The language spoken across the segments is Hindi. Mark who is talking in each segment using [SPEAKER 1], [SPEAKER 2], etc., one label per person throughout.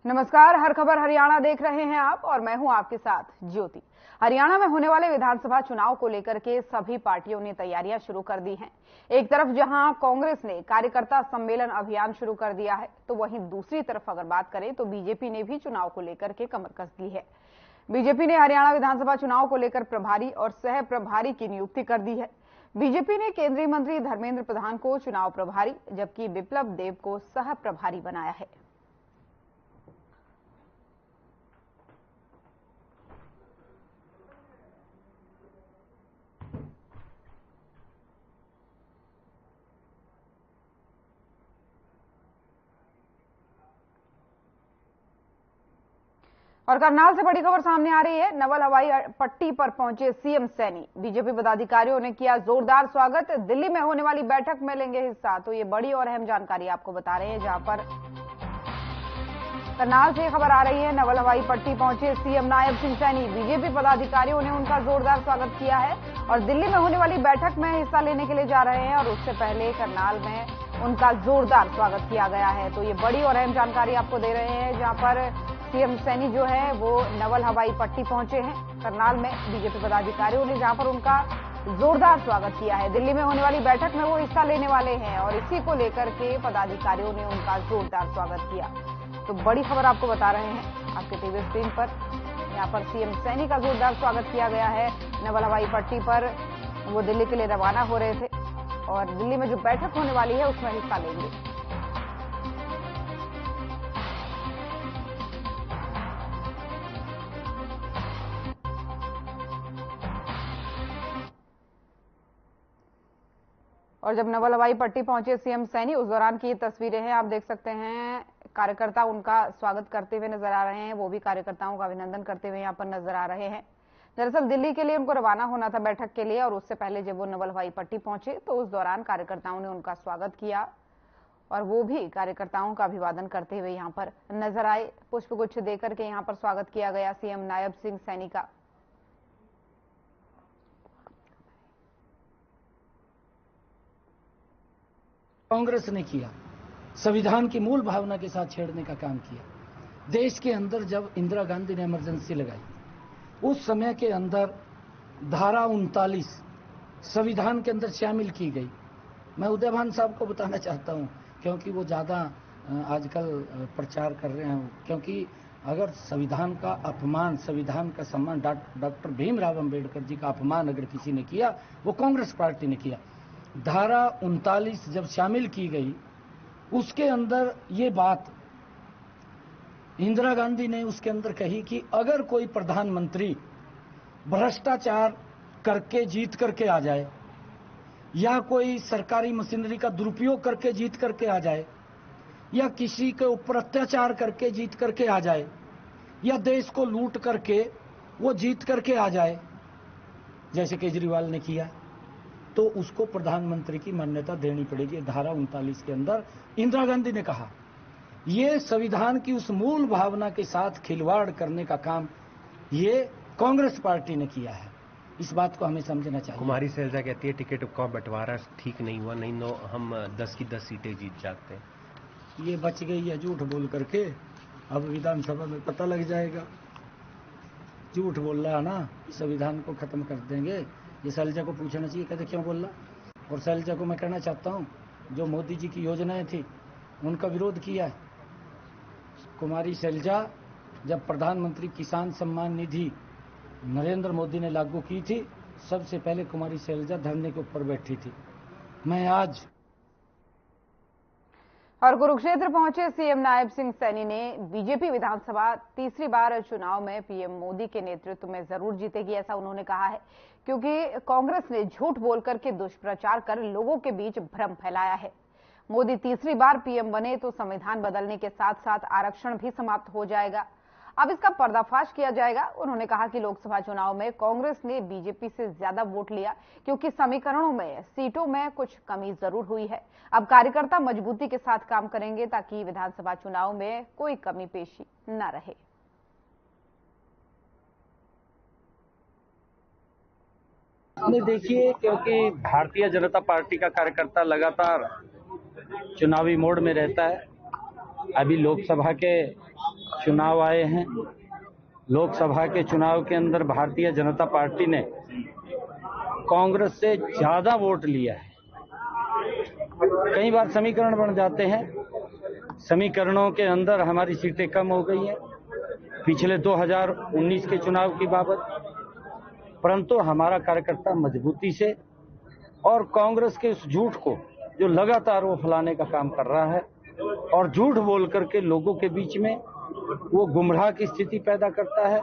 [SPEAKER 1] नमस्कार, हर खबर हरियाणा देख रहे हैं आप और मैं हूं आपके साथ ज्योति। हरियाणा में होने वाले विधानसभा चुनाव को लेकर के सभी पार्टियों ने तैयारियां शुरू कर दी हैं। एक तरफ जहां कांग्रेस ने कार्यकर्ता सम्मेलन अभियान शुरू कर दिया है, तो वहीं दूसरी तरफ अगर बात करें तो बीजेपी ने भी चुनाव को लेकर के कमर कस दी है। बीजेपी ने हरियाणा विधानसभा चुनाव को लेकर प्रभारी और सह प्रभारी की नियुक्ति कर दी है। बीजेपी ने केंद्रीय मंत्री धर्मेंद्र प्रधान को चुनाव प्रभारी, जबकि बिप्लब देब को सह प्रभारी बनाया है। और करनाल से बड़ी खबर सामने आ रही है। नवल हवाई पट्टी पर पहुंचे सीएम सैनी। बीजेपी पदाधिकारियों ने किया जोरदार स्वागत। दिल्ली में होने वाली बैठक में लेंगे हिस्सा। तो ये बड़ी और अहम जानकारी आपको बता रहे हैं, जहां पर करनाल से खबर आ रही है। नवल हवाई पट्टी पहुंचे सीएम नायब सिंह सैनी। बीजेपी पदाधिकारियों ने उनका जोरदार स्वागत किया है और दिल्ली में होने वाली बैठक में हिस्सा लेने के लिए जा रहे हैं। और उससे पहले करनाल में उनका जोरदार स्वागत किया गया है। तो ये बड़ी और अहम जानकारी आपको दे रहे हैं, जहां पर सीएम सैनी जो है वो नवल हवाई पट्टी पहुंचे हैं करनाल में। बीजेपी पदाधिकारियों ने जहां पर उनका जोरदार स्वागत किया है। दिल्ली में होने वाली बैठक में वो हिस्सा लेने वाले हैं और इसी को लेकर के पदाधिकारियों ने उनका जोरदार स्वागत किया। तो बड़ी खबर आपको बता रहे हैं आपके टीवी स्क्रीन पर। यहाँ पर सीएम सैनी का जोरदार स्वागत किया गया है। नवल हवाई पट्टी पर वो दिल्ली के लिए रवाना हो रहे थे और दिल्ली में जो बैठक होने वाली है उसमें हिस्सा लेंगे। और जब नवल हवाई पट्टी पहुंचे सीएम सैनी, उस दौरान की ये तस्वीरें हैं। आप देख सकते हैं कार्यकर्ता उनका स्वागत करते हुए नजर आ रहे हैं। वो भी कार्यकर्ताओं का अभिनंदन करते हुए यहाँ पर नजर आ रहे हैं। दरअसल दिल्ली के लिए उनको रवाना होना था बैठक के लिए, और उससे पहले जब वो नवल हवाई पट्टी पहुंचे तो उस दौरान कार्यकर्ताओं ने उनका स्वागत किया और वो भी कार्यकर्ताओं का अभिवादन करते हुए यहाँ पर नजर आए। पुष्पगुच्छ देकर के यहाँ पर स्वागत किया गया सीएम नायब सिंह सैनी का।
[SPEAKER 2] कांग्रेस ने किया, संविधान की मूल भावना के साथ छेड़ने का काम किया। देश के अंदर जब इंदिरा गांधी ने इमरजेंसी लगाई, उस समय के अंदर धारा 39 संविधान के अंदर शामिल की गई। मैं उदयभान साहब को बताना चाहता हूं, क्योंकि वो ज्यादा आजकल प्रचार कर रहे हैं। क्योंकि अगर संविधान का अपमान, संविधान का सम्मान, डॉक्टर भीमराव अंबेडकर जी का अपमान अगर किसी ने किया, वो कांग्रेस पार्टी ने किया। धारा 39 जब शामिल की गई, उसके अंदर ये बात इंदिरा गांधी ने उसके अंदर कही कि अगर कोई प्रधानमंत्री भ्रष्टाचार करके जीत करके आ जाए, या कोई सरकारी मशीनरी का दुरुपयोग करके जीत करके आ जाए, या किसी के ऊपर अत्याचार करके जीत करके आ जाए, या देश को लूट करके वो जीत करके आ जाए, जैसे केजरीवाल ने किया, तो उसको प्रधानमंत्री की मान्यता देनी पड़ेगी। धारा 39 के अंदर इंदिरा गांधी ने कहा। ये संविधान की उस मूल भावना के साथ खिलवाड़ करने का काम ये कांग्रेस पार्टी ने किया है। इस बात को हमें समझना चाहिए।
[SPEAKER 3] कुमारी शैलजा कहती है टिकट का बंटवारा ठीक नहीं हुआ, नहीं तो हम 10 की 10 सीटें जीत जाते हैं।
[SPEAKER 2] ये बच गई है झूठ बोल करके। अब विधानसभा में पता लग जाएगा। झूठ बोल रहा है ना, संविधान को खत्म कर देंगे। ये शैलजा को पूछना चाहिए, कहते क्यों बोल रहा। और शैलजा को मैं कहना चाहता हूं, जो मोदी जी की योजनाएं थी उनका विरोध किया है। कुमारी शैलजा जब प्रधानमंत्री किसान सम्मान निधि नरेंद्र मोदी ने लागू की थी, सबसे पहले कुमारी शैलजा धरने के ऊपर बैठी थी। मैं आज
[SPEAKER 1] और कुरुक्षेत्र पहुंचे सीएम नायब सिंह सैनी ने बीजेपी विधानसभा तीसरी बार चुनाव में पीएम मोदी के नेतृत्व में जरूर जीतेगी, ऐसा उन्होंने कहा है। क्योंकि कांग्रेस ने झूठ बोलकर के दुष्प्रचार कर लोगों के बीच भ्रम फैलाया है। मोदी तीसरी बार पीएम बने तो संविधान बदलने के साथ साथ आरक्षण भी समाप्त हो जाएगा। अब इसका पर्दाफाश किया जाएगा। उन्होंने कहा कि लोकसभा चुनाव में कांग्रेस ने बीजेपी से ज्यादा वोट लिया, क्योंकि समीकरणों में सीटों में कुछ कमी जरूर हुई है। अब कार्यकर्ता मजबूती के साथ काम करेंगे ताकि विधानसभा चुनाव में कोई कमी पेशी न रहे।
[SPEAKER 4] देखिए, क्योंकि भारतीय जनता पार्टी का कार्यकर्ता लगातार चुनावी मोड में रहता है। अभी लोकसभा के चुनाव आए हैं। लोकसभा के चुनाव के अंदर भारतीय जनता पार्टी ने कांग्रेस से ज्यादा वोट लिया है। कई बार समीकरण बन जाते हैं, समीकरणों के अंदर हमारी सीटें कम हो गई हैं पिछले 2019 के चुनाव की बाबत, परंतु हमारा कार्यकर्ता मजबूती से और कांग्रेस के उस झूठ को जो लगातार वो फैलाने का काम कर रहा है और झूठ बोल करके लोगों के बीच में वो गुमराह की स्थिति पैदा करता है।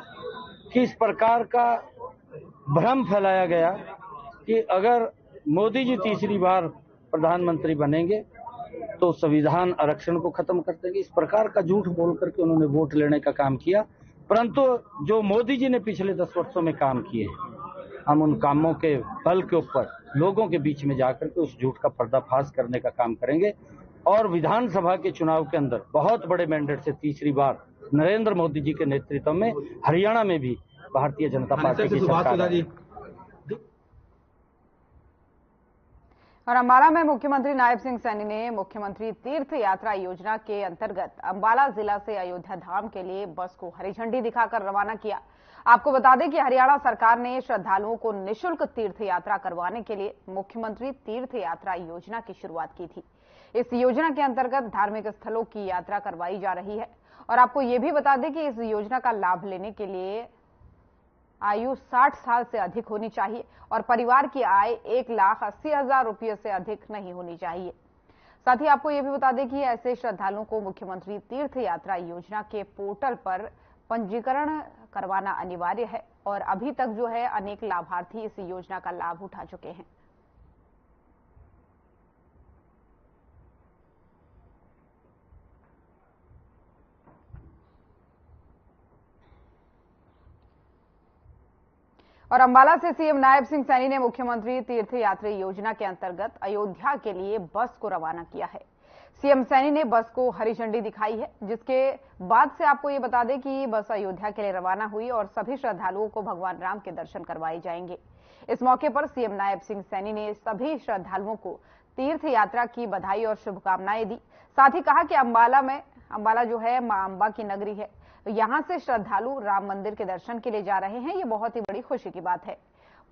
[SPEAKER 4] किस प्रकार का भ्रम फैलाया गया कि अगर मोदी जी तीसरी बार प्रधानमंत्री बनेंगे तो संविधान आरक्षण को खत्म कर देंगे। इस प्रकार का झूठ बोल करके उन्होंने वोट लेने का काम किया, परंतु जो मोदी जी ने पिछले 10 वर्षों में काम किए, हम उन कामों के बल के ऊपर लोगों के बीच में जाकर के उस झूठ का पर्दाफाश करने का काम करेंगे और विधानसभा के चुनाव के अंदर बहुत बड़े मैंडेट से तीसरी बार नरेंद्र मोदी जी के नेतृत्व में हरियाणा में भी भारतीय जनता पार्टी की सरकार है।
[SPEAKER 1] और अंबाला में मुख्यमंत्री नायब सिंह सैनी ने मुख्यमंत्री तीर्थ यात्रा योजना के अंतर्गत अंबाला जिला से अयोध्या धाम के लिए बस को हरी झंडी दिखाकर रवाना किया। आपको बता दें कि हरियाणा सरकार ने श्रद्धालुओं को निःशुल्क तीर्थ यात्रा करवाने के लिए मुख्यमंत्री तीर्थ यात्रा योजना की शुरुआत की थी। इस योजना के अंतर्गत धार्मिक स्थलों की यात्रा करवाई जा रही है। और आपको ये भी बता दें कि इस योजना का लाभ लेने के लिए आयु 60 साल से अधिक होनी चाहिए और परिवार की आय 1,80,000 रुपये से अधिक नहीं होनी चाहिए। साथ ही आपको ये भी बता दें कि ऐसे श्रद्धालुओं को मुख्यमंत्री तीर्थ यात्रा योजना के पोर्टल पर पंजीकरण करवाना अनिवार्य है और अभी तक जो है अनेक लाभार्थी इस योजना का लाभ उठा चुके हैं। और अंबाला से सीएम नायब सिंह सैनी ने मुख्यमंत्री तीर्थ यात्री योजना के अंतर्गत अयोध्या के लिए बस को रवाना किया है। सीएम सैनी ने बस को हरी झंडी दिखाई है, जिसके बाद से आपको ये बता दें कि बस अयोध्या के लिए रवाना हुई और सभी श्रद्धालुओं को भगवान राम के दर्शन करवाए जाएंगे। इस मौके पर सीएम नायब सिंह सैनी ने सभी श्रद्धालुओं को तीर्थ यात्रा की बधाई और शुभकामनाएं दी। साथ ही कहा कि अंबाला जो है मां अंबा की नगरी है, यहां से श्रद्धालु राम मंदिर के दर्शन के लिए जा रहे हैं। ये बहुत ही बड़ी खुशी की बात है।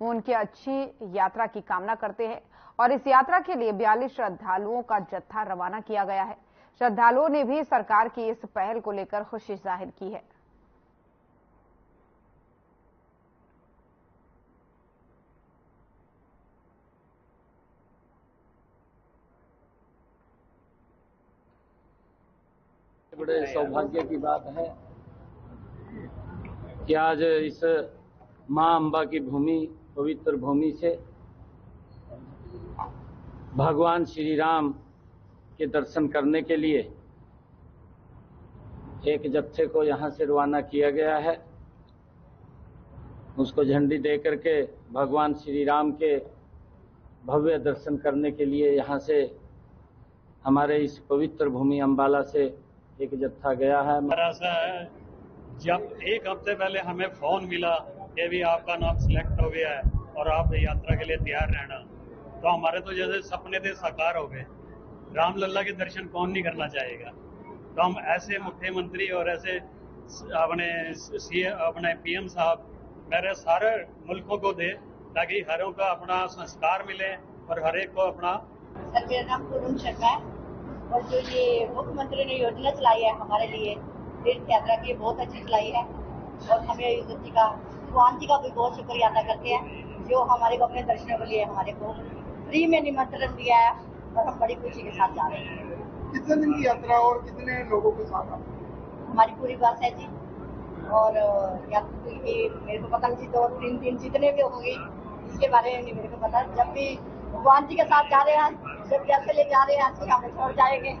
[SPEAKER 1] वो उनकी अच्छी यात्रा की कामना करते हैं और इस यात्रा के लिए 42 श्रद्धालुओं का जत्था रवाना किया गया है। श्रद्धालुओं ने भी सरकार की इस पहल को लेकर खुशी जाहिर की है।
[SPEAKER 4] बड़े सौभाग्य की बात है कि आज इस मां अंबा की भूमि, पवित्र भूमि से भगवान श्री राम के दर्शन करने के लिए एक जत्थे को यहां से रवाना किया गया है। उसको झंडी दे करके भगवान श्री राम के भव्य दर्शन करने के लिए यहां से हमारे इस पवित्र भूमि अंबाला से एक जत्था गया है।
[SPEAKER 5] जब एक हफ्ते पहले हमें फोन मिला कि भी आपका नाम सिलेक्ट हो गया है और आप यात्रा के लिए तैयार रहना, तो हमारे तो जैसे सपने थे साकार हो गए। रामलला के दर्शन कौन नहीं करना चाहेगा। तो हम ऐसे मुख्यमंत्री और ऐसे अपने पीएम साहब मेरे सारे मुल्कों को दे ताकि हर एक को अपना संस्कार मिले और हर एक को अपना।
[SPEAKER 6] सर, मेरा नाम पूनम शर्मा है और जो ये मुख्यमंत्री ने योजना चलाई है हमारे लिए तीर्थ यात्रा की, बहुत अच्छी चलाई है और हमें युद्धि का भगवान जी का भी बहुत शुक्रिया अदा करते हैं जो हमारे को अपने दर्शनों के लिए हमारे को फ्री में निमंत्रण दिया है और हम बड़ी खुशी के साथ जा रहे हैं।
[SPEAKER 7] कितने दिन की यात्रा और कितने लोगों के साथ?
[SPEAKER 6] हमारी पूरी बस है जी और यात्री की मेरे को पता नहीं 2-3 दिन जितने भी होंगे इसके बारे में नहीं मेरे को पता। जब भी भगवान जी के साथ जा रहे हैं, जब जैसे ले जा रहे हैं ऐसे हम छोड़ जाएंगे।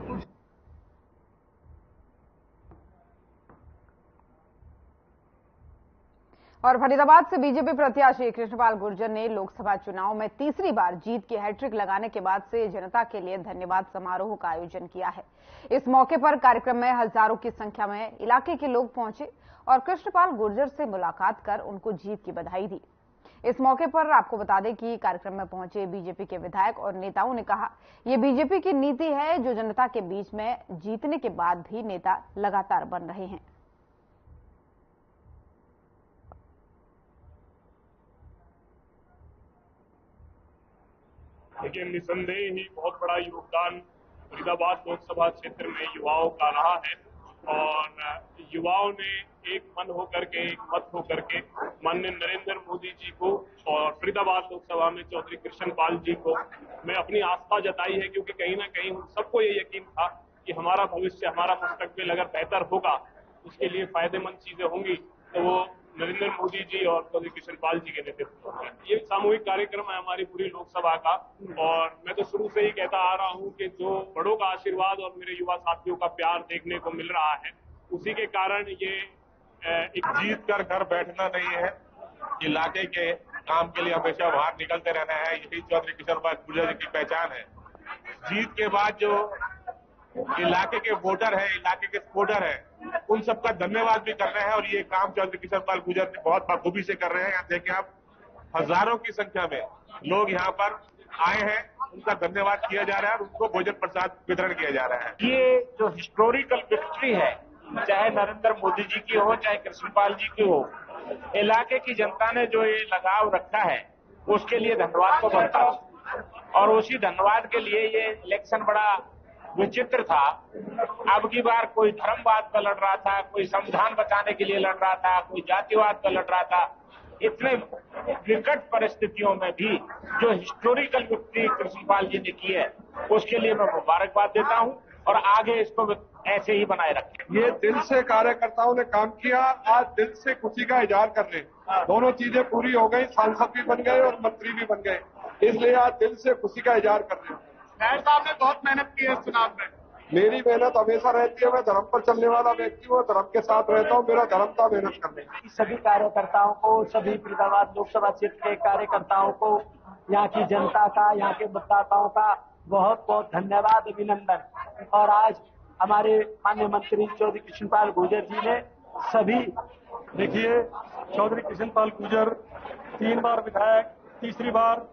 [SPEAKER 1] और फरीदाबाद से बीजेपी प्रत्याशी कृष्णपाल गुर्जर ने लोकसभा चुनाव में तीसरी बार जीत की हैट्रिक लगाने के बाद से जनता के लिए धन्यवाद समारोह का आयोजन किया है। इस मौके पर कार्यक्रम में हजारों की संख्या में इलाके के लोग पहुंचे और कृष्णपाल गुर्जर से मुलाकात कर उनको जीत की बधाई दी। इस मौके पर आपको बता दें कि कार्यक्रम में पहुंचे बीजेपी के विधायक और नेताओं ने कहा, ये बीजेपी की नीति है जो जनता के बीच में जीतने के बाद भी नेता लगातार बन रहे हैं।
[SPEAKER 8] लेकिन निसंदेह ही बहुत बड़ा योगदान फरीदाबाद लोकसभा क्षेत्र में युवाओं का रहा है और युवाओं ने एक मन होकर के, एक मत होकर के माननीय नरेंद्र मोदी जी को और फरीदाबाद लोकसभा में चौधरी कृष्ण पाल जी को मैं अपनी आस्था जताई है, क्योंकि कहीं ना कहीं उन सबको ये यकीन था कि हमारा भविष्य, हमारा मुस्तकबिल अगर बेहतर होगा, उसके लिए फायदेमंद चीजें होंगी तो वो नरेंद्र मोदी जी और चौधरी कृष्ण पाल जी के नेतृत्व में। ये सामूहिक कार्यक्रम है हमारी पूरी लोकसभा का और मैं तो शुरू से ही कहता आ रहा हूं कि जो बड़ों का आशीर्वाद और मेरे युवा साथियों का प्यार देखने को मिल रहा है, उसी के कारण ये एक
[SPEAKER 9] जीत कर घर बैठना नहीं है, इलाके के काम के लिए हमेशा बाहर निकलते रहना है। यही चौधरी कृष्ण पाल गुर्जर जी की पहचान है। जीत के बाद जो इलाके के वोटर है, इलाके के सपोर्टर है, उन सबका धन्यवाद भी कर रहे हैं और ये काम चौधरी कृष्ण पाल गुर्जर ने बहुत बखूबी से कर रहे हैं। यहाँ देखें आप, हजारों की संख्या में लोग यहाँ पर आए हैं, उनका धन्यवाद किया जा रहा है और उनको भोजन प्रसाद वितरण किया जा रहा है।
[SPEAKER 10] ये जो हिस्टोरिकल विक्ट्री है, चाहे नरेंद्र मोदी जी की हो, चाहे कृष्णपाल जी की हो, इलाके की जनता ने जो ये लगाव रखा है उसके लिए धन्यवाद तो बनता है और उसी धन्यवाद के लिए ये इलेक्शन बड़ा विचित्र था। अब की बार कोई धर्मवाद का लड़ रहा था, कोई संविधान बचाने के लिए लड़ रहा था, कोई जातिवाद का लड़ रहा था। इतने विकट परिस्थितियों में भी जो हिस्टोरिकल विक्ट्री कृष्णपाल जी ने की है, उसके लिए मैं मुबारकबाद देता हूं और आगे इसको ऐसे ही बनाए रखें।
[SPEAKER 7] ये दिल से कार्यकर्ताओं ने काम किया, आज दिल से खुशी का इजहार कर रहे हैं। दोनों चीजें पूरी हो गई, सांसद भी बन गए और मंत्री भी बन गए, इसलिए आज दिल से खुशी का इजहार कर रहे हैं।
[SPEAKER 9] नायब साहब ने बहुत मेहनत की है इस चुनाव में।
[SPEAKER 7] मेरी मेहनत हमेशा रहती है, मैं धर्म पर चलने वाला व्यक्ति हूँ, धर्म के साथ रहता हूँ, मेरा धर्म था मेहनत करने।
[SPEAKER 10] सभी कार्यकर्ताओं को, सभी फरीदाबाद लोकसभा क्षेत्र के कार्यकर्ताओं को, यहाँ की जनता का, यहाँ के मतदाताओं का बहुत बहुत धन्यवाद, अभिनंदन। और आज हमारे माननीय मंत्री चौधरी कृष्ण पाल गुर्जर जी ने सभी,
[SPEAKER 5] देखिए चौधरी कृष्ण पाल गुर्जर 3 बार विधायक, तीसरी बार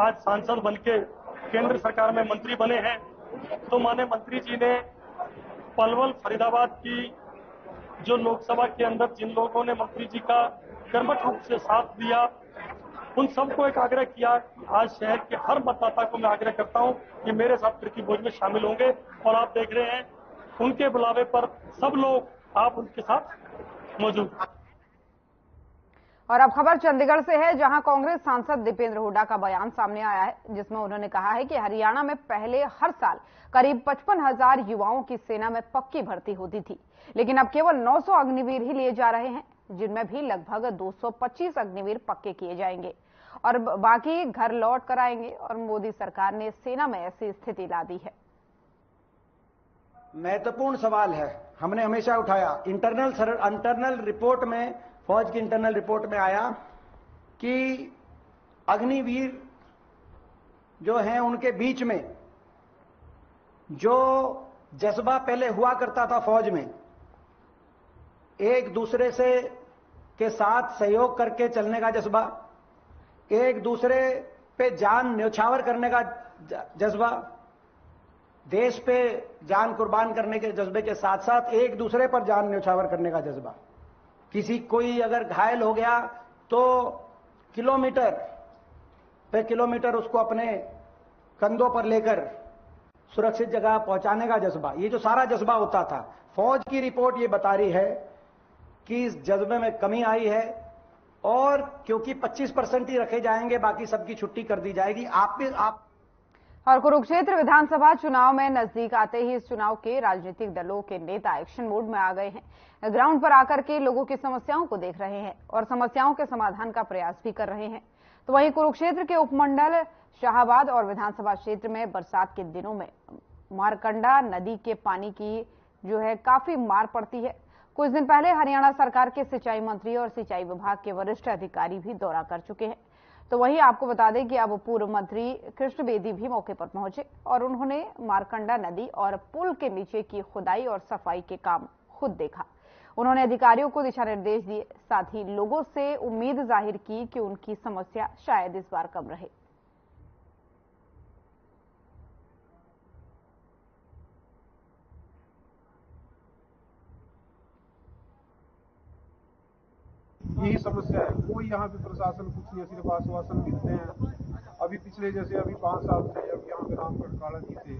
[SPEAKER 5] आज सांसद बनके केंद्र सरकार में मंत्री बने हैं। तो माननीय मंत्री जी ने पलवल फरीदाबाद की जो लोकसभा के अंदर जिन लोगों ने मंत्री जी का कर्मठ रूप से साथ दिया, उन सबको एक आग्रह किया कि आज शहर के हर मतदाता को मैं आग्रह करता हूं कि मेरे साथ प्रीति भोज में शामिल होंगे और आप देख रहे हैं उनके बुलावे पर सब लोग आप उनके साथ मौजूद।
[SPEAKER 1] और अब खबर चंडीगढ़ से है, जहां कांग्रेस सांसद दीपेंद्र हुड्डा का बयान सामने आया है, जिसमें उन्होंने कहा है कि हरियाणा में पहले हर साल करीब 55,000 युवाओं की सेना में पक्की भर्ती होती थी, लेकिन अब केवल 900 अग्निवीर ही लिए जा रहे हैं, जिनमें भी लगभग 225 अग्निवीर पक्के किए जाएंगे और बाकी घर लौट कर आएंगे। और मोदी सरकार ने सेना में ऐसी स्थिति ला दी है।
[SPEAKER 2] महत्वपूर्ण सवाल है, हमने हमेशा उठाया। इंटरनल रिपोर्ट में, फौज की इंटरनल रिपोर्ट में आया कि अग्निवीर जो हैं उनके बीच में जो जज्बा पहले हुआ करता था फौज में, एक दूसरे से के साथ सहयोग करके चलने का जज्बा, एक दूसरे पे जान न्यौछावर करने का जज्बा, देश पे जान कुर्बान करने के जज्बे के साथ साथ एक दूसरे पर जान न्यौछावर करने का जज्बा। किसी कोई अगर घायल हो गया तो किलोमीटर पे किलोमीटर उसको अपने कंधों पर लेकर सुरक्षित जगह पहुंचाने का जज्बा, ये जो सारा जज्बा होता था, फौज की रिपोर्ट ये बता रही है कि इस जज्बे में कमी आई है और क्योंकि 25% ही रखे जाएंगे, बाकी सबकी छुट्टी कर दी जाएगी। आप
[SPEAKER 1] और कुरुक्षेत्र विधानसभा चुनाव में नजदीक आते ही इस चुनाव के राजनीतिक दलों के नेता एक्शन मोड में आ गए हैं। ग्राउंड पर आकर के लोगों की समस्याओं को देख रहे हैं और समस्याओं के समाधान का प्रयास भी कर रहे हैं। तो वहीं कुरुक्षेत्र के उपमंडल शाहाबाद और विधानसभा क्षेत्र में बरसात के दिनों में मारकंडा नदी के पानी की जो है काफी मार पड़ती है। कुछ दिन पहले हरियाणा सरकार के सिंचाई मंत्री और सिंचाई विभाग के वरिष्ठ अधिकारी भी दौरा कर चुके हैं। तो वहीं आपको बता दें कि अब पूर्व मंत्री कृष्ण बेदी भी मौके पर पहुंचे और उन्होंने मारकंडा नदी और पुल के नीचे की खुदाई और सफाई के काम खुद देखा। उन्होंने अधिकारियों को दिशा निर्देश दिए, साथ ही लोगों से उम्मीद जाहिर की कि उनकी समस्या शायद इस बार कम रहे।
[SPEAKER 7] यही समस्या है, कोई यहाँ पे प्रशासन कुछ नहीं, सिर्फ आश्वासन मिलते हैं
[SPEAKER 11] अभी पिछले जैसे अभी 5 साल से अब यहाँ पे राम कटकाला जी थे,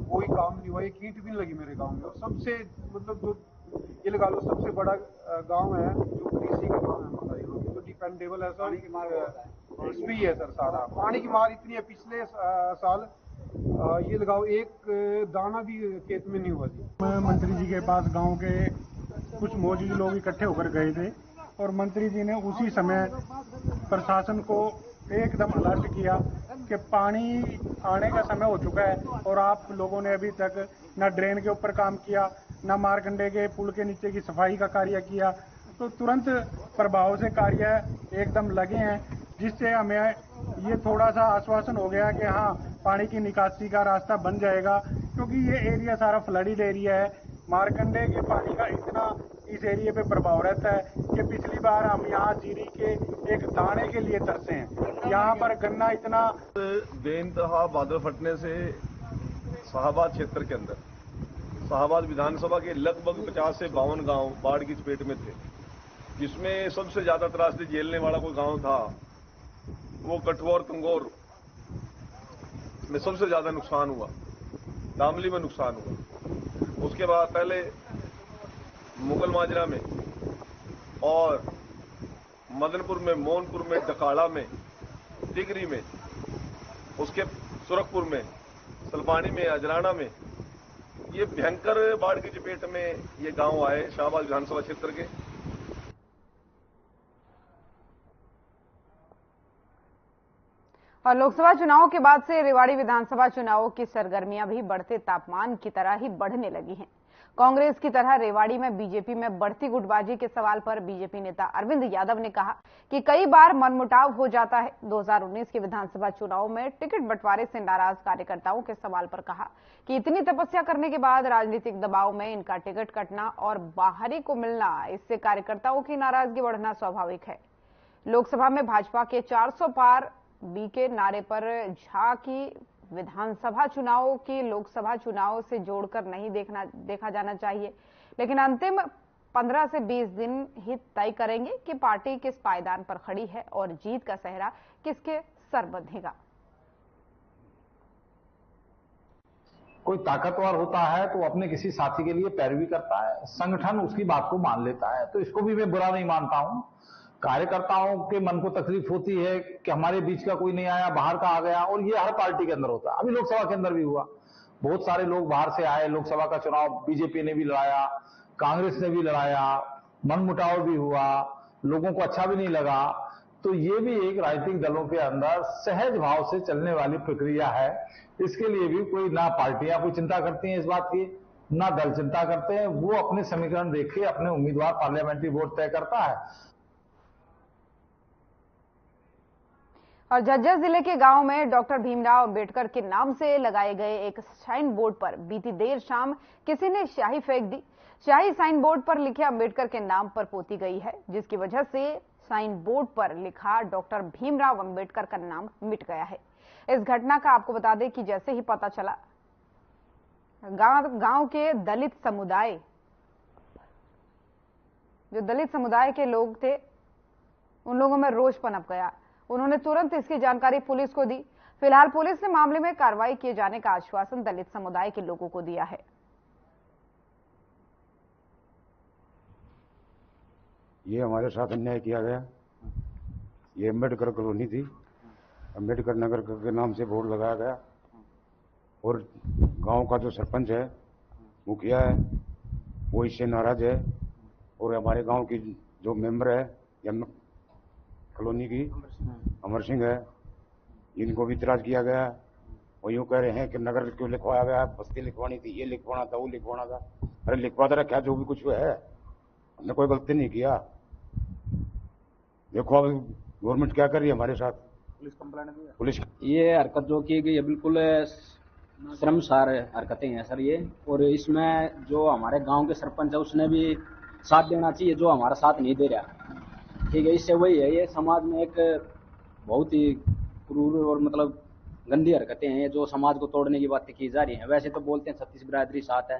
[SPEAKER 11] कोई काम नहीं हुआ, एक ईंट भी नहीं लगी मेरे गांव में। और सबसे मतलब जो ये लगा लो सबसे बड़ा गांव है जो कृषि का गांव है हमारा, यहाँ पे तो डिपेंडेबल है सर, इस पे ही है सर सारा। पानी की मार इतनी है, पिछले साल ये लगाओ एक दाना भी खेत में नहीं हुआ जी। मंत्री जी के पास गांव के कुछ मौजूद लोग इकट्ठे होकर गए थे और मंत्री जी ने उसी समय प्रशासन को एकदम अलर्ट किया कि पानी आने का समय हो चुका है और आप लोगों ने अभी तक न ड्रेन के ऊपर काम किया, न मारकंडे के पुल के नीचे की सफाई का कार्य किया। तो तुरंत प्रभाव से कार्य एकदम लगे हैं, जिससे हमें ये थोड़ा सा आश्वासन हो गया कि हाँ पानी की निकासी का रास्ता बन जाएगा, क्योंकि ये एरिया सारा फ्लडेड एरिया है। मारकंडे के पानी का इतना इस एरिया पे प्रभाव रहता है कि पिछली बार हम यहाँ जीरी के एक दाने के लिए तरसे हैं। यहाँ पर गन्ना इतना
[SPEAKER 12] बेइंतहा बादल फटने से शाहबाद क्षेत्र के अंदर शाहबाद विधानसभा के लगभग 50 से 52 गांव बाढ़ की चपेट में थे, जिसमें सबसे ज्यादा त्रासदी झेलने वाला कोई गांव था वो कठुआ और कंगोर में सबसे ज्यादा नुकसान हुआ, दामली में नुकसान हुआ। उसके बाद पहले मुगल माजरा में और मदनपुर में, मोहनपुर में, डकाड़ा में, टिगरी में, उसके सुरखपुर में, सलपानी में, अजराना में ये भयंकर बाढ़ की चपेट में ये गांव आए शाहबाद विधानसभा क्षेत्र के।
[SPEAKER 1] और लोकसभा चुनाव के बाद से रेवाड़ी विधानसभा चुनावों की सरगर्मियां भी बढ़ते तापमान की तरह ही बढ़ने लगी हैं। कांग्रेस की तरह रेवाड़ी में बीजेपी में बढ़ती गुटबाजी के सवाल पर बीजेपी नेता अरविंद यादव ने कहा कि कई बार मनमुटाव हो जाता है। 2019 के विधानसभा चुनाव में टिकट बंटवारे से नाराज कार्यकर्ताओं के सवाल पर कहा कि इतनी तपस्या करने के बाद राजनीतिक दबाव में इनका टिकट कटना और बाहरी को मिलना, इससे कार्यकर्ताओं की नाराजगी बढ़ना स्वाभाविक है। लोकसभा में भाजपा के 400 पार बी के नारे पर झा की विधानसभा चुनाव की लोकसभा चुनाव से जोड़कर नहीं देखा जाना चाहिए, लेकिन अंतिम 15 से 20 दिन ही तय करेंगे कि पार्टी किस पायदान पर खड़ी है और जीत का सेहरा किसके सर बंधेगा।
[SPEAKER 13] कोई ताकतवर होता है तो अपने किसी साथी के लिए पैरवी करता है, संगठन उसकी बात को मान लेता है, तो इसको भी मैं बुरा नहीं मानता हूं। कार्यकर्ताओं के मन को तकलीफ होती है कि हमारे बीच का कोई नहीं आया, बाहर का आ गया, और ये हर पार्टी के अंदर होता है। अभी लोकसभा के अंदर भी हुआ, बहुत सारे लोग बाहर से आए, लोकसभा का चुनाव बीजेपी ने भी लड़ाया, कांग्रेस ने भी लड़ाया, मनमुटाव भी हुआ, लोगों को अच्छा भी नहीं लगा। तो ये भी एक राजनीतिक दलों के अंदर सहज भाव से चलने वाली प्रक्रिया है। इसके लिए भी कोई ना पार्टियां कोई चिंता करती हैं इस बात की, ना दल चिंता करते हैं। वो अपने समीकरण देख के अपने उम्मीदवार पार्लियामेंट्री वोट तय करता है।
[SPEAKER 1] और झज्जर जिले के गांव में डॉक्टर भीमराव अंबेडकर के नाम से लगाए गए एक साइन बोर्ड पर बीती देर शाम किसी ने स्याही फेंक दी। स्याही साइन बोर्ड पर लिखे अंबेडकर के नाम पर पोती गई है, जिसकी वजह से साइन बोर्ड पर लिखा डॉक्टर भीमराव अंबेडकर का नाम मिट गया है। इस घटना का आपको बता दें कि जैसे ही पता चला, गांव के दलित समुदाय, जो दलित समुदाय के लोग थे, उन लोगों में रोष पनप गया। उन्होंने तुरंत इसकी जानकारी पुलिस को दी। फिलहाल पुलिस ने मामले में कार्रवाई किए जाने का आश्वासन दलित समुदाय के लोगों को दिया है।
[SPEAKER 14] ये हमारे साथ अन्याय किया गया। ये अम्बेडकर कॉलोनी थी, अम्बेडकर नगर के नाम से बोर्ड लगाया गया, और गांव का जो सरपंच है, मुखिया है, वो इससे नाराज है, और हमारे गांव की जो मेंबर है कॉलोनी की अमर सिंह है, इनको भी इतराज किया गया। वो यूं कह रहे हैं कि नगर क्यों लिखवाया गया, बस्ती लिखवानी थी, ये लिखवाना था, वो लिखवाना था। अरे लिखवा दे क्या, जो भी कुछ है, हमने कोई गलती नहीं किया। देखो अब गवर्नमेंट क्या कर रही है हमारे साथ। पुलिस कंप्लेंट, पुलिस
[SPEAKER 15] ये हरकत जो की गई है बिल्कुल शर्मसार हरकतें हैं सर ये। और इसमें जो हमारे गांव के सरपंच है उसने भी साथ देना चाहिए, जो हमारा साथ नहीं दे रहा। ठीक है, इससे वही है, ये समाज में एक बहुत ही क्रूर और मतलब गंदी हरकतें हैं जो समाज को तोड़ने की बातें की जा रही हैं। वैसे तो बोलते हैं 36 बिरादरी साथ है,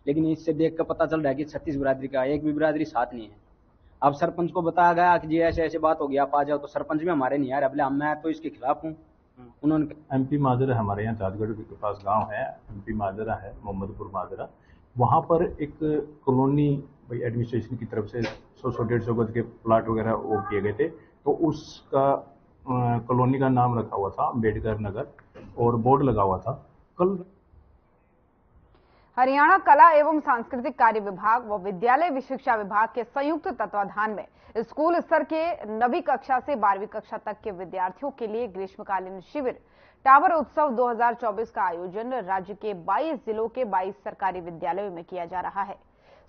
[SPEAKER 15] लेकिन इससे देख कर पता चल रहा है कि 36 बिरादरी का एक भी बिरादरी साथ नहीं है। अब सरपंच को बताया गया कि जी ऐसे ऐसे बात हो गई, आप आ जाओ, तो सरपंच भी हमारे नहीं आ रहे। बोले मैं तो इसके खिलाफ हूँ, उन्होंने
[SPEAKER 16] एमपी माजरा हमारे यहाँ चाँदगढ़ के पास गांव है, एमपी माजरा है, मोहम्मदपुर माजरा। वहाँ पर एक कॉलोनी भाई एडमिनिस्ट्रेशन की तरफ से 100-150 गज के प्लाट वगैरह वो किए गए थे, तो उसका कॉलोनी का नाम रखा हुआ था अम्बेडकर नगर और बोर्ड लगा हुआ था। कल
[SPEAKER 1] हरियाणा कला एवं सांस्कृतिक कार्य विभाग व विद्यालय शिक्षा विभाग के संयुक्त तत्वाधान में स्कूल स्तर के 9वीं कक्षा से 12वीं कक्षा तक के विद्यार्थियों के लिए ग्रीष्मकालीन शिविर टावर उत्सव 2024 का आयोजन राज्य के 22 जिलों के 22 सरकारी विद्यालयों में किया जा रहा है।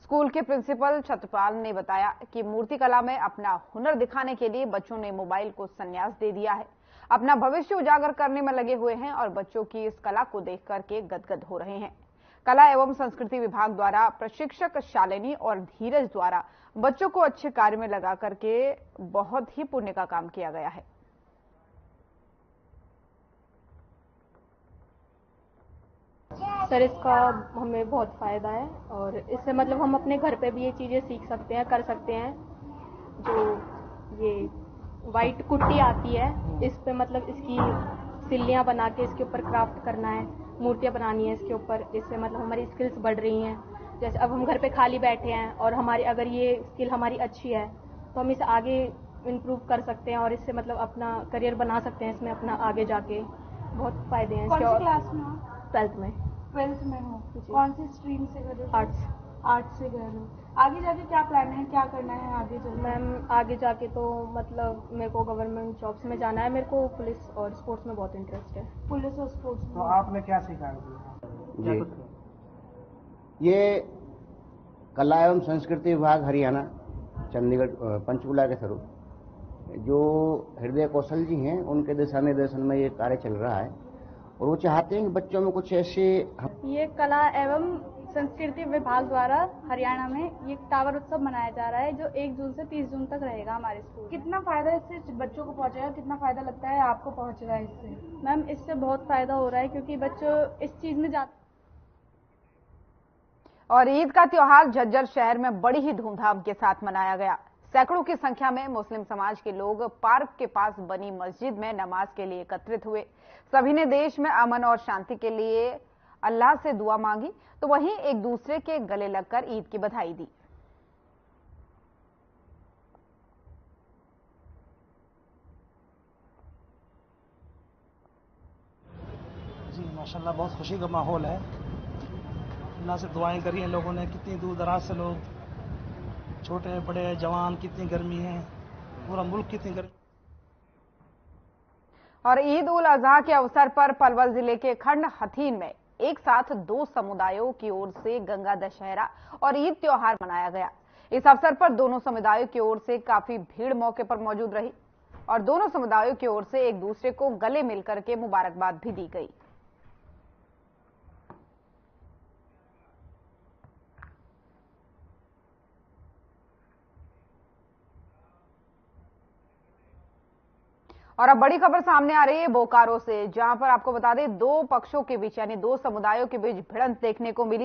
[SPEAKER 1] स्कूल के प्रिंसिपल छत्रपाल ने बताया कि मूर्ति कला में अपना हुनर दिखाने के लिए बच्चों ने मोबाइल को संन्यास दे दिया है, अपना भविष्य उजागर करने में लगे हुए हैं और बच्चों की इस कला को देख करके गदगद हो रहे हैं। कला एवं संस्कृति विभाग द्वारा प्रशिक्षक शालिनी और धीरज द्वारा बच्चों को अच्छे कार्य में लगा करके बहुत ही पुण्य का काम किया गया है।
[SPEAKER 17] सर, इसका हमें बहुत फ़ायदा है और इससे मतलब हम अपने घर पे भी ये चीज़ें सीख सकते हैं, कर सकते हैं। जो ये वाइट कुट्टी आती है, इस पे मतलब इसकी सिल्लियाँ बना के इसके ऊपर क्राफ्ट करना है, मूर्तियाँ बनानी है इसके ऊपर। इससे मतलब हमारी स्किल्स बढ़ रही हैं। जैसे अब हम घर पे खाली बैठे हैं और हमारी अगर ये स्किल हमारी अच्छी है तो हम इसे आगे इम्प्रूव कर सकते हैं और इससे मतलब अपना करियर बना सकते हैं इसमें अपना आगे जाके। बहुत फ़ायदे हैं इसके।
[SPEAKER 18] कौन सी क्लास में हो?
[SPEAKER 17] 12th में।
[SPEAKER 18] 12th में हो? कौन सी स्ट्रीम से कर रहे हो?
[SPEAKER 17] आर्ट्स।
[SPEAKER 18] आर्ट्स से कर रहे हो। आगे जाके क्या प्लान है, क्या करना है आगे जाके?
[SPEAKER 17] मैम आगे जाके तो मतलब मेरे को गवर्नमेंट जॉब्स में जाना है। मेरे को पुलिस और स्पोर्ट्स में बहुत इंटरेस्ट है।
[SPEAKER 18] पुलिस और स्पोर्ट्स में।
[SPEAKER 11] तो आपने क्या सीखा
[SPEAKER 19] जी? ये कला एवं संस्कृति विभाग हरियाणा चंडीगढ़ पंचकुला के थ्रू जो हृदय कौशल जी हैं उनके दिशा निर्देशन में ये कार्य चल रहा है और वो चाहते हैं कि बच्चों में कुछ ऐसे।
[SPEAKER 18] ये कला एवं संस्कृति विभाग द्वारा हरियाणा में ये टावर उत्सव मनाया जा रहा है जो 1 जून से 30 जून तक रहेगा हमारे स्कूल। कितना फायदा इससे बच्चों को पहुंचेगा? कितना फायदा लगता है आपको पहुंच रहा है इससे?
[SPEAKER 17] मैम इससे बहुत फायदा हो रहा है क्योंकि बच्चों इस चीज में जाते।
[SPEAKER 1] और ईद का त्योहार झज्जर शहर में बड़ी ही धूमधाम के साथ मनाया गया। सैकड़ों की संख्या में मुस्लिम समाज के लोग पार्क के पास बनी मस्जिद में नमाज के लिए एकत्रित हुए। सभी ने देश में अमन और शांति के लिए अल्लाह से दुआ मांगी तो वहीं एक दूसरे के गले लगकर ईद की बधाई दी।
[SPEAKER 2] जी माशाल्लाह बहुत खुशी का माहौल है। अल्लाह से दुआएं करी हैं लोगों ने। कितनी दूर दराज से लोग, छोटे बड़े जवान, कितनी गर्मी है, पूरा मुल्क कितनी गर्मी।
[SPEAKER 1] और ईद उल अजहा के अवसर पर पलवल जिले के खंड हथीन में एक साथ 2 समुदायों की ओर से गंगा दशहरा और ईद त्योहार मनाया गया। इस अवसर पर दोनों समुदायों की ओर से काफी भीड़ मौके पर मौजूद रही और दोनों समुदायों की ओर से एक दूसरे को गले मिलकर के मुबारकबाद भी दी गई। और अब बड़ी खबर सामने आ रही है बोकारो से, जहां पर आपको बता दें 2 पक्षों के बीच यानी 2 समुदायों के बीच भिड़ंत देखने को मिली।